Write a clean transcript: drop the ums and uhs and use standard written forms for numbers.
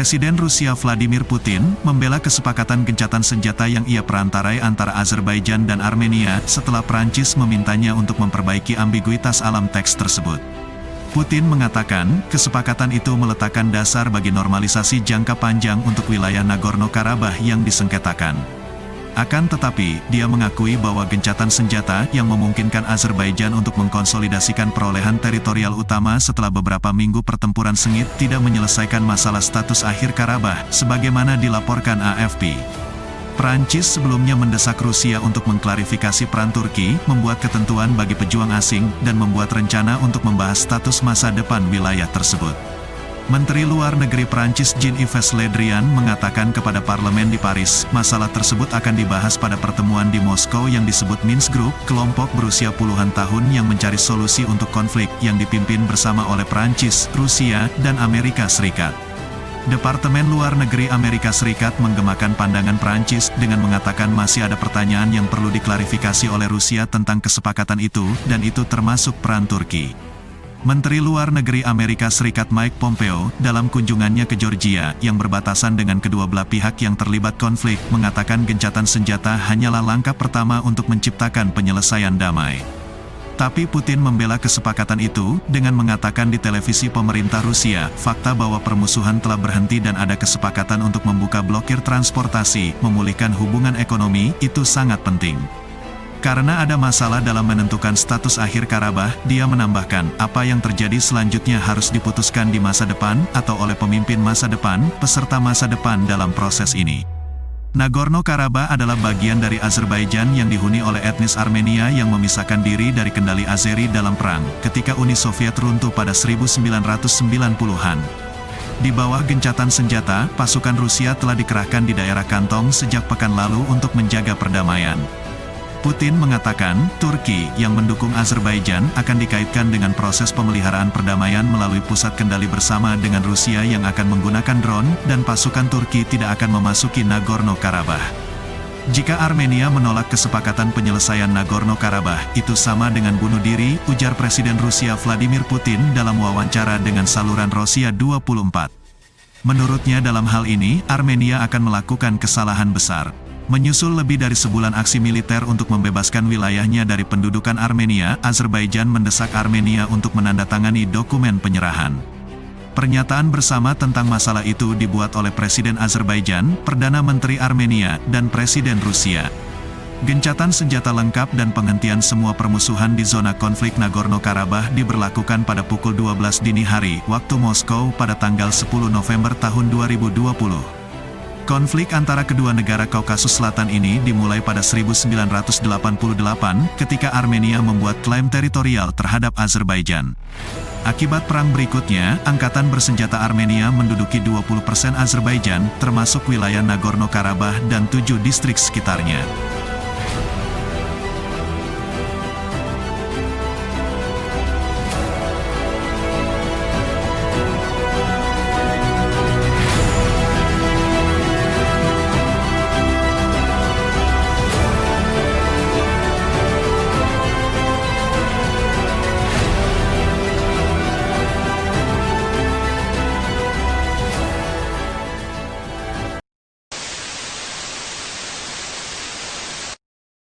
Presiden Rusia Vladimir Putin membela kesepakatan gencatan senjata yang ia perantarai antara Azerbaijan dan Armenia setelah Prancis memintanya untuk memperbaiki ambiguitas alam teks tersebut. Putin mengatakan, kesepakatan itu meletakkan dasar bagi normalisasi jangka panjang untuk wilayah Nagorno-Karabakh yang disengketakan. Akan tetapi, dia mengakui bahwa gencatan senjata yang memungkinkan Azerbaijan untuk mengkonsolidasikan perolehan teritorial utama setelah beberapa minggu pertempuran sengit tidak menyelesaikan masalah status akhir Karabakh, sebagaimana dilaporkan AFP. Prancis sebelumnya mendesak Rusia untuk mengklarifikasi peran Turki, membuat ketentuan bagi pejuang asing, dan membuat rencana untuk membahas status masa depan wilayah tersebut. Menteri Luar Negeri Prancis Jean-Yves Le Drian mengatakan kepada parlemen di Paris, masalah tersebut akan dibahas pada pertemuan di Moskow yang disebut Minsk Group, kelompok berusia puluhan tahun yang mencari solusi untuk konflik yang dipimpin bersama oleh Prancis, Rusia, dan Amerika Serikat. Departemen Luar Negeri Amerika Serikat menggemakan pandangan Prancis dengan mengatakan masih ada pertanyaan yang perlu diklarifikasi oleh Rusia tentang kesepakatan itu, dan itu termasuk peran Turki. Menteri Luar Negeri Amerika Serikat Mike Pompeo, dalam kunjungannya ke Georgia, yang berbatasan dengan kedua belah pihak yang terlibat konflik, mengatakan gencatan senjata hanyalah langkah pertama untuk menciptakan penyelesaian damai. Tapi Putin membela kesepakatan itu, dengan mengatakan di televisi pemerintah Rusia, fakta bahwa permusuhan telah berhenti dan ada kesepakatan untuk membuka blokir transportasi, memulihkan hubungan ekonomi, itu sangat penting. Karena ada masalah dalam menentukan status akhir Karabakh, dia menambahkan, apa yang terjadi selanjutnya harus diputuskan di masa depan, atau oleh pemimpin masa depan, peserta masa depan dalam proses ini. Nagorno-Karabakh adalah bagian dari Azerbaijan yang dihuni oleh etnis Armenia yang memisahkan diri dari kendali Azeri dalam perang, ketika Uni Soviet runtuh pada 1990-an. Di bawah gencatan senjata, pasukan Rusia telah dikerahkan di daerah Kantong sejak pekan lalu untuk menjaga perdamaian. Putin mengatakan, Turki, yang mendukung Azerbaijan, akan dikaitkan dengan proses pemeliharaan perdamaian melalui pusat kendali bersama dengan Rusia yang akan menggunakan drone, dan pasukan Turki tidak akan memasuki Nagorno-Karabakh. Jika Armenia menolak kesepakatan penyelesaian Nagorno-Karabakh, itu sama dengan bunuh diri, ujar Presiden Rusia Vladimir Putin dalam wawancara dengan saluran Rosia 24. Menurutnya dalam hal ini, Armenia akan melakukan kesalahan besar. Menyusul lebih dari sebulan aksi militer untuk membebaskan wilayahnya dari pendudukan Armenia, Azerbaijan mendesak Armenia untuk menandatangani dokumen penyerahan. Pernyataan bersama tentang masalah itu dibuat oleh Presiden Azerbaijan, Perdana Menteri Armenia, dan Presiden Rusia. Gencatan senjata lengkap dan penghentian semua permusuhan di zona konflik Nagorno-Karabakh diberlakukan pada pukul 12 dini hari, waktu Moskow pada tanggal 10 November tahun 2020. Konflik antara kedua negara Kaukasus Selatan ini dimulai pada 1988 ketika Armenia membuat klaim teritorial terhadap Azerbaijan. Akibat perang berikutnya, angkatan bersenjata Armenia menduduki 20% Azerbaijan, termasuk wilayah Nagorno-Karabakh dan 7 distrik sekitarnya.